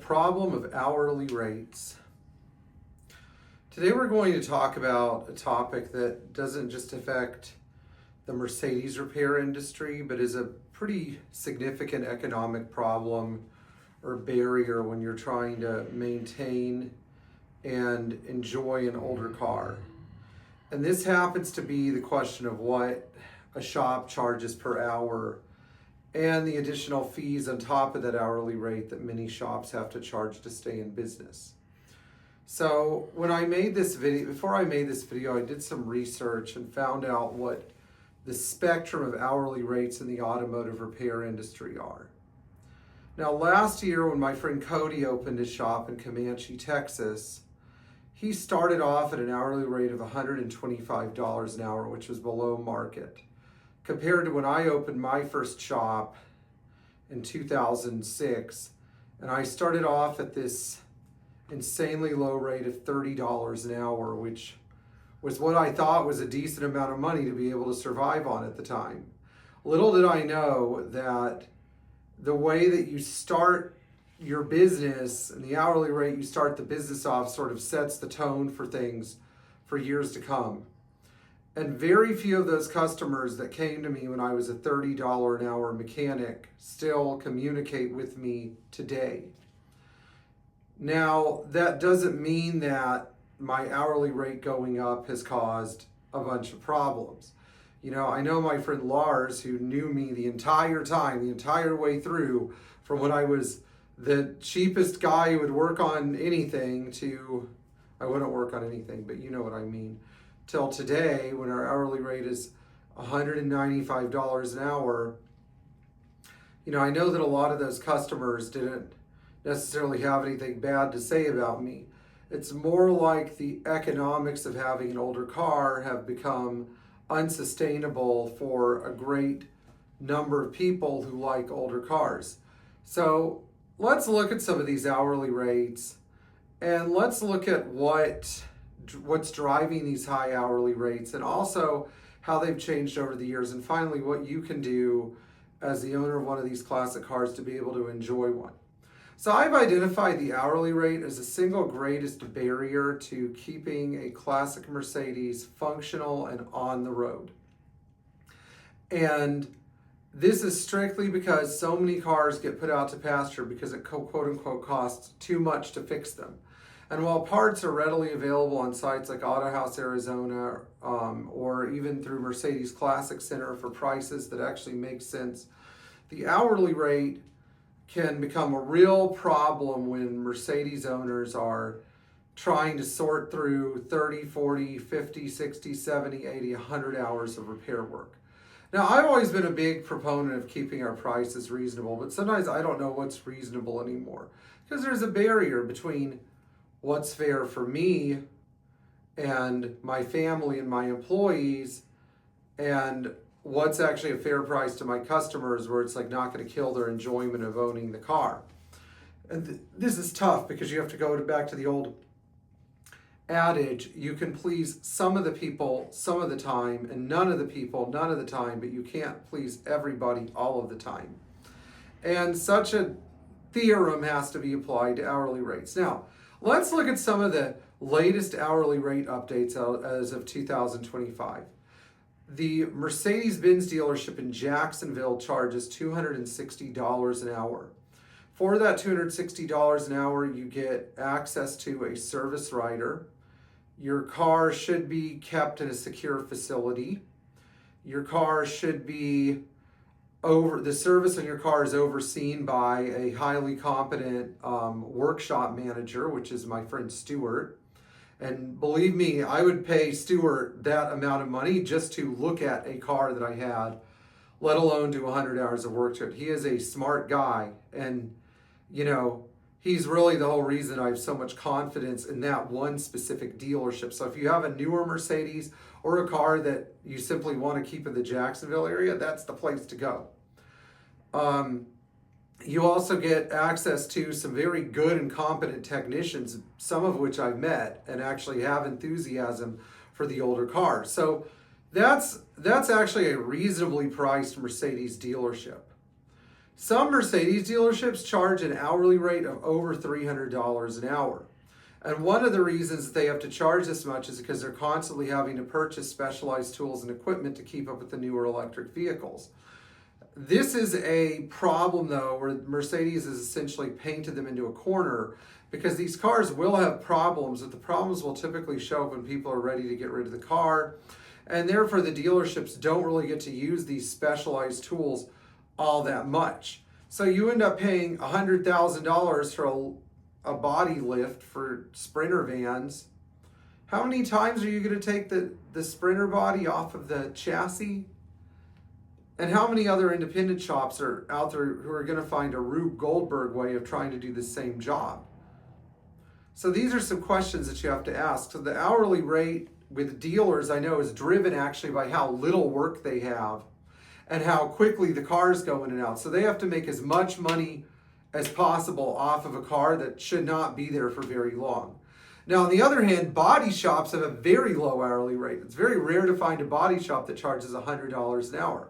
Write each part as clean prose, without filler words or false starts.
problem of hourly rates. Today we're going to talk about a topic that doesn't just affect the Mercedes repair industry, but is a pretty significant economic problem or barrier when you're trying to maintain and enjoy an older car. And this happens to be the question of what a shop charges per hour and the additional fees on top of that hourly rate that many shops have to charge to stay in business. So when I made this video, before I made this video, I did some research and found out what the spectrum of hourly rates in the automotive repair industry are. Now last year when my friend Cody opened his shop in Comanche, Texas, he started off at an hourly rate of $125 an hour, which was below market. Compared to when I opened my first shop in 2006, and I started off at this insanely low rate of $30 an hour, which was what I thought was a decent amount of money to be able to survive on at the time. Little did I know that the way that you start your business and the hourly rate you start the business off sort of sets the tone for things for years to come. And very few of those customers that came to me when I was a $30 an hour mechanic still communicate with me today. Now, that doesn't mean that my hourly rate going up has caused a bunch of problems. You know, I know my friend Lars, who knew me the entire time, the entire way through, from when I was the cheapest guy who would work on anything to, I wouldn't work on anything, but you know what I mean, till today when our hourly rate is $195 an hour. You know, I know that a lot of those customers didn't necessarily have anything bad to say about me. It's more like the economics of having an older car have become unsustainable for a great number of people who like older cars. So let's look at some of these hourly rates and let's look at what's driving these high hourly rates and also how they've changed over the years, and finally what you can do as the owner of one of these classic cars to be able to enjoy one. So I've identified the hourly rate as the single greatest barrier to keeping a classic Mercedes functional and on the road. And this is strictly because so many cars get put out to pasture because it quote unquote costs too much to fix them. And while parts are readily available on sites like Auto House Arizona or even through Mercedes Classic Center for prices that actually make sense, the hourly rate can become a real problem when Mercedes owners are trying to sort through 30, 40, 50, 60, 70, 80, 100 hours of repair work. Now, I've always been a big proponent of keeping our prices reasonable, but sometimes I don't know what's reasonable anymore because there's a barrier between what's fair for me and my family and my employees and what's actually a fair price to my customers where it's like not going to kill their enjoyment of owning the car. And this is tough because you have to go back to the old adage, you can please some of the people some of the time and none of the people none of the time, but you can't please everybody all of the time. And such a theorem has to be applied to hourly rates. Now, let's look at some of the latest hourly rate updates as of 2025. The Mercedes Benz dealership in Jacksonville charges $260 an hour. For that $260 an hour, you get access to a service rider. Your car should be kept in a secure facility. Your car should be the service on your car is overseen by a highly competent workshop manager, which is my friend Stuart. And believe me, I would pay Stuart that amount of money just to look at a car that I had, let alone do 100 hours of work to it. He is a smart guy, and you know, he's really the whole reason I have so much confidence in that one specific dealership. So if you have a newer Mercedes or a car that you simply want to keep in the Jacksonville area, that's the place to go. You also get access to some very good and competent technicians, some of which I've met and actually have enthusiasm for the older cars. So that's actually a reasonably priced Mercedes dealership. Some Mercedes dealerships charge an hourly rate of over $300 an hour. And one of the reasons that they have to charge this much is because they're constantly having to purchase specialized tools and equipment to keep up with the newer electric vehicles. This is a problem, though, where Mercedes has essentially painted them into a corner, because these cars will have problems, but the problems will typically show up when people are ready to get rid of the car. And therefore, the dealerships don't really get to use these specialized tools all that much. So you end up paying $100,000 for a body lift for Sprinter vans. How many times are you going to take the Sprinter body off of the chassis? And how many other independent shops are out there who are going to find a Rube Goldberg way of trying to do the same job? So these are some questions that you have to ask. So the hourly rate with dealers, I know, is driven actually by how little work they have and how quickly the cars go in and out. So they have to make as much money as possible off of a car that should not be there for very long. Now, on the other hand, body shops have a very low hourly rate. It's very rare to find a body shop that charges $100 an hour.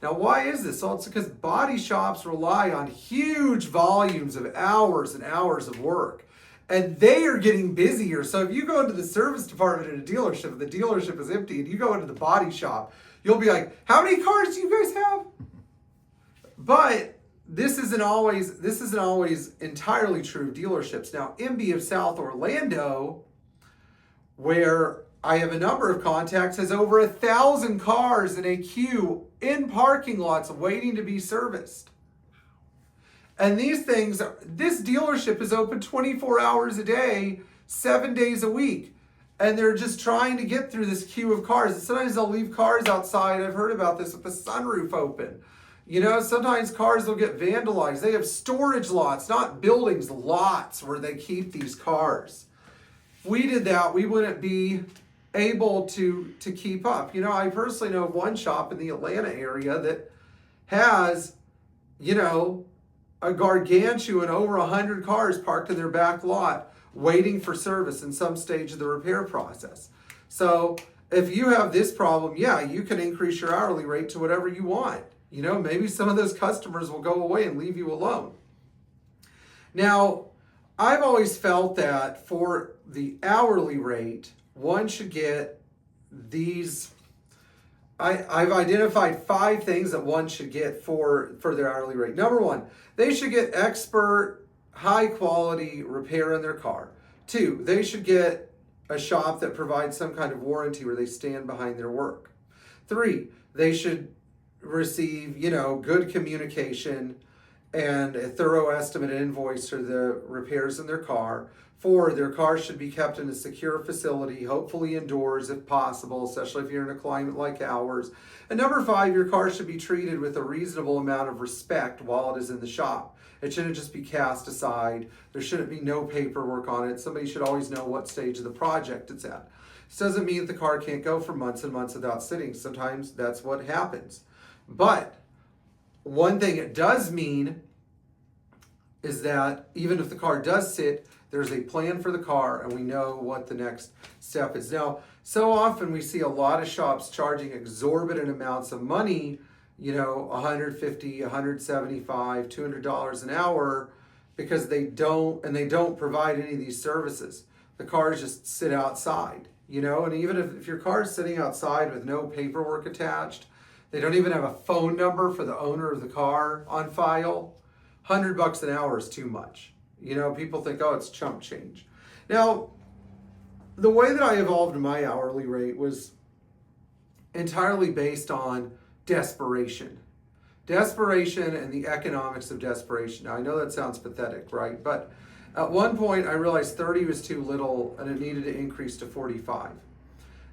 Now, why is this? Well, it's because body shops rely on huge volumes of hours and hours of work. And they are getting busier. So if you go into the service department in a dealership and the dealership is empty and you go into the body shop, you'll be like, how many cars do you guys have? But this isn't always entirely true of dealerships. Now, MB of South Orlando, where I have a number of contacts, has over 1,000 cars in a queue in parking lots waiting to be serviced. And this dealership is open 24 hours a day, 7 days a week. And they're just trying to get through this queue of cars. And sometimes they'll leave cars outside. I've heard about this with the sunroof open. You know, sometimes cars will get vandalized. They have storage lots, not buildings, lots where they keep these cars. If we did that, we wouldn't be able to keep up. You know, I personally know of one shop in the Atlanta area that has, you know, a gargantuan over 100 cars parked in their back lot waiting for service in some stage of the repair process. So if you have this problem, yeah, you can increase your hourly rate to whatever you want. You know, maybe some of those customers will go away and leave you alone. Now, I've always felt that for the hourly rate, one should get these. I've identified 5 things that one should get for their hourly rate. Number 1, they should get expert, high-quality repair in their car. 2, they should get a shop that provides some kind of warranty where they stand behind their work. 3, they should receive, you know, good communication and a thorough estimate and invoice for the repairs in their car. 4, their car should be kept in a secure facility, hopefully indoors if possible, especially if you're in a climate like ours. And number 5, your car should be treated with a reasonable amount of respect while it is in the shop. It shouldn't just be cast aside. There shouldn't be no paperwork on it. Somebody should always know what stage of the project it's at. This doesn't mean that the car can't go for months and months without sitting. Sometimes that's what happens. But one thing it does mean is that even if the car does sit, there's a plan for the car and we know what the next step is. Now, so often we see a lot of shops charging exorbitant amounts of money, you know, $150, $175, $200 an hour, because they don't provide any of these services. The cars just sit outside, you know, and even if your car is sitting outside with no paperwork attached, they don't even have a phone number for the owner of the car on file, $100 an hour is too much. You know, people think, oh, it's chump change. Now, the way that I evolved my hourly rate was entirely based on desperation. Desperation and the economics of desperation. Now, I know that sounds pathetic, right? But at one point, I realized 30 was too little and it needed to increase to 45.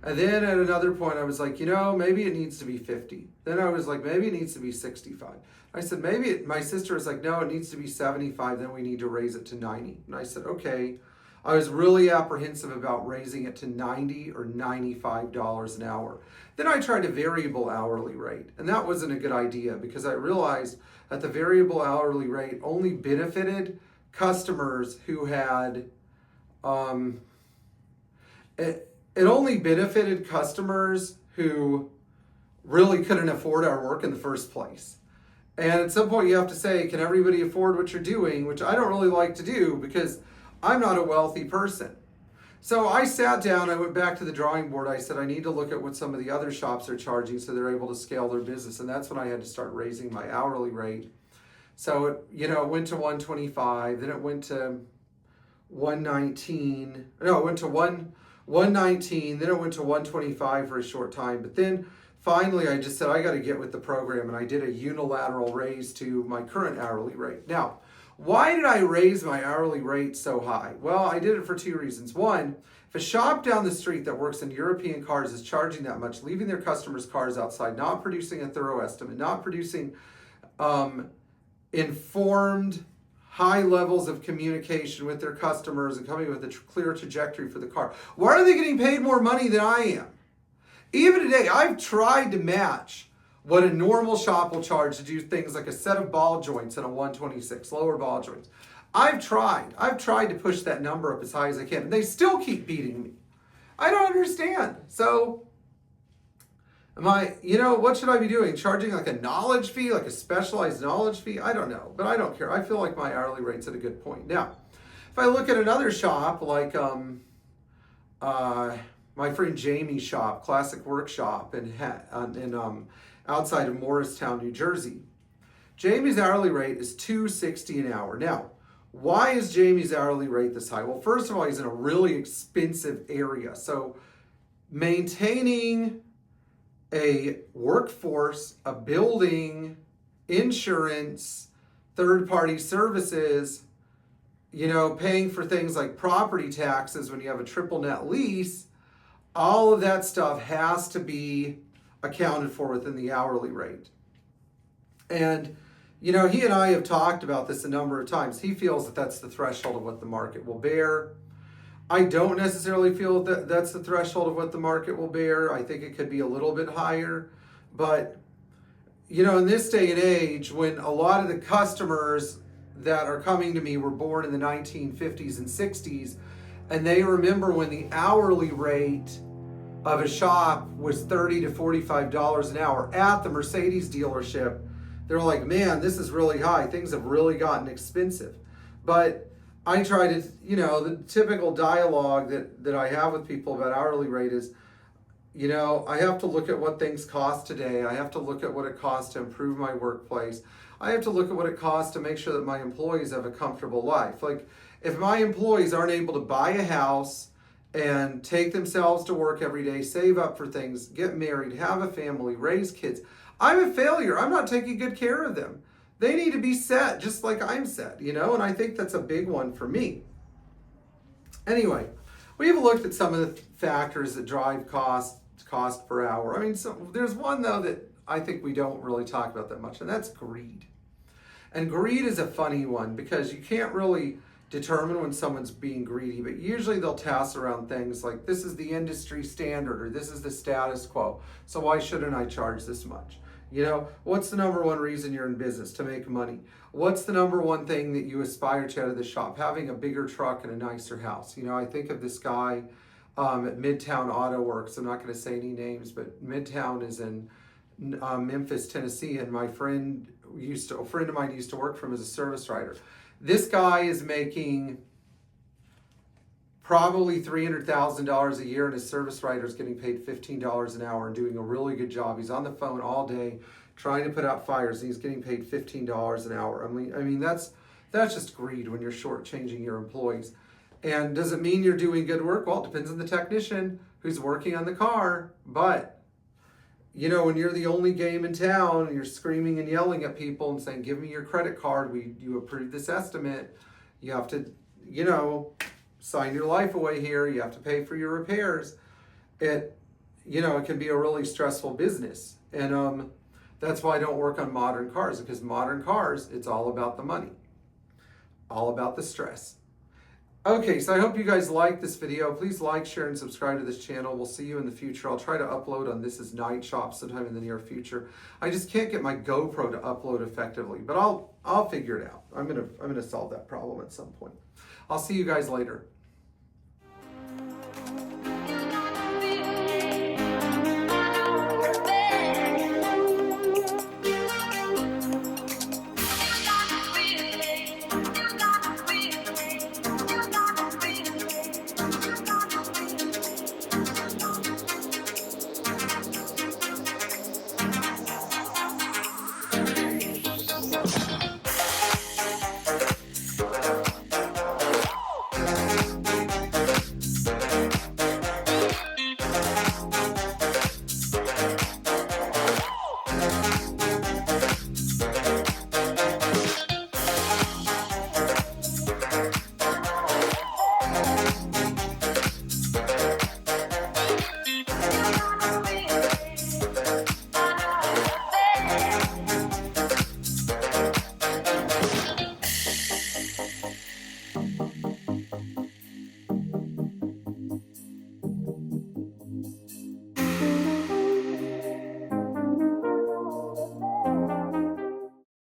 And then at another point, I was like, you know, maybe it needs to be 50. Then I was like, maybe it needs to be 65. I said, my sister was like, no, it needs to be 75. Then we need to raise it to 90. And I said, okay. I was really apprehensive about raising it to $90 or $95 an hour. Then I tried a variable hourly rate. And that wasn't a good idea because I realized that the variable hourly rate only benefited customers who had, it only benefited customers who really couldn't afford our work in the first place. And at some point you have to say, can everybody afford what you're doing? Which I don't really like to do because I'm not a wealthy person. So I sat down, I went back to the drawing board. I said, I need to look at what some of the other shops are charging so they're able to scale their business. And that's when I had to start raising my hourly rate. So it went to 125, then it went to 119. No, it went to 119, then it went to 125 for a short time. But then finally I just said, I got to get with the program, and I did a unilateral raise to my current hourly rate. Now, why did I raise my hourly rate so high? Well, I did it for two reasons. One, if a shop down the street that works in European cars is charging that much, leaving their customers' cars outside, not producing a thorough estimate, not producing informed, high levels of communication with their customers and coming with a clear trajectory for the car, why are they getting paid more money than I am? Even today, I've tried to match what a normal shop will charge to do things like a set of ball joints in a 126, lower ball joints. I've tried to push that number up as high as I can, and they still keep beating me. I don't understand. So, what should I be doing? Charging like a knowledge fee, like a specialized knowledge fee? I don't know, but I don't care. I feel like my hourly rate's at a good point. Now, if I look at another shop like my friend Jamie's shop, Classic Workshop in outside of Morristown, New Jersey. Jamie's hourly rate is $260 an hour. Now, why is Jamie's hourly rate this high? Well, first of all, he's in a really expensive area. So maintaining a workforce, a building, insurance, third-party services, paying for things like property taxes when you have a triple net lease, all of that stuff has to be accounted for within the hourly rate. And, he and I have talked about this a number of times. He feels that that's the threshold of what the market will bear. I don't necessarily feel that that's the threshold of what the market will bear. I think it could be a little bit higher. But, in this day and age, when a lot of the customers that are coming to me were born in the 1950s and 60s, and they remember when the hourly rate of a shop was $30 to $45 an hour at the Mercedes dealership, they're like, man, this is really high. Things have really gotten expensive. But I try to, the typical dialogue that I have with people about hourly rate is, I have to look at what things cost today. I have to look at what it costs to improve my workplace. I have to look at what it costs to make sure that my employees have a comfortable life. Like, if my employees aren't able to buy a house and take themselves to work every day, save up for things, get married, have a family, raise kids, I'm a failure. I'm not taking good care of them. They need to be set just like I'm set, and I think that's a big one for me. Anyway, we've looked at some of the factors that drive cost per hour. There's one though that I think we don't really talk about that much, and that's greed. And greed is a funny one because you can't really determine when someone's being greedy, but usually they'll toss around things like, this is the industry standard, or this is the status quo, so why shouldn't I charge this much? What's the number one reason you're in business? To make money. What's the number one thing that you aspire to out of the shop? Having a bigger truck and a nicer house. I think of this guy at Midtown Auto Works. I'm not going to say any names, but Midtown is in Memphis, Tennessee, and a friend of mine used to work for him as a service writer. This guy is making probably $300,000 a year, and his service writer is getting paid $15 an hour and doing a really good job. He's on the phone all day trying to put out fires, and he's getting paid $15 an hour. That's just greed when you're shortchanging your employees. And does it mean you're doing good work? Well, it depends on the technician who's working on the car. But, when you're the only game in town and you're screaming and yelling at people and saying, give me your credit card, you approved this estimate, you have to, sign your life away here, you have to pay for your repairs. It can be a really stressful business. And that's why I don't work on modern cars, because modern cars, it's all about the money, all about the stress. Okay, so I hope you guys like this video. Please like, share, and subscribe to this channel. We'll see you in the future. I'll try to upload on This Is Night Shop sometime in the near future. I just can't get my GoPro to upload effectively, but I'll figure it out. I'm gonna solve that problem at some point. I'll see you guys later.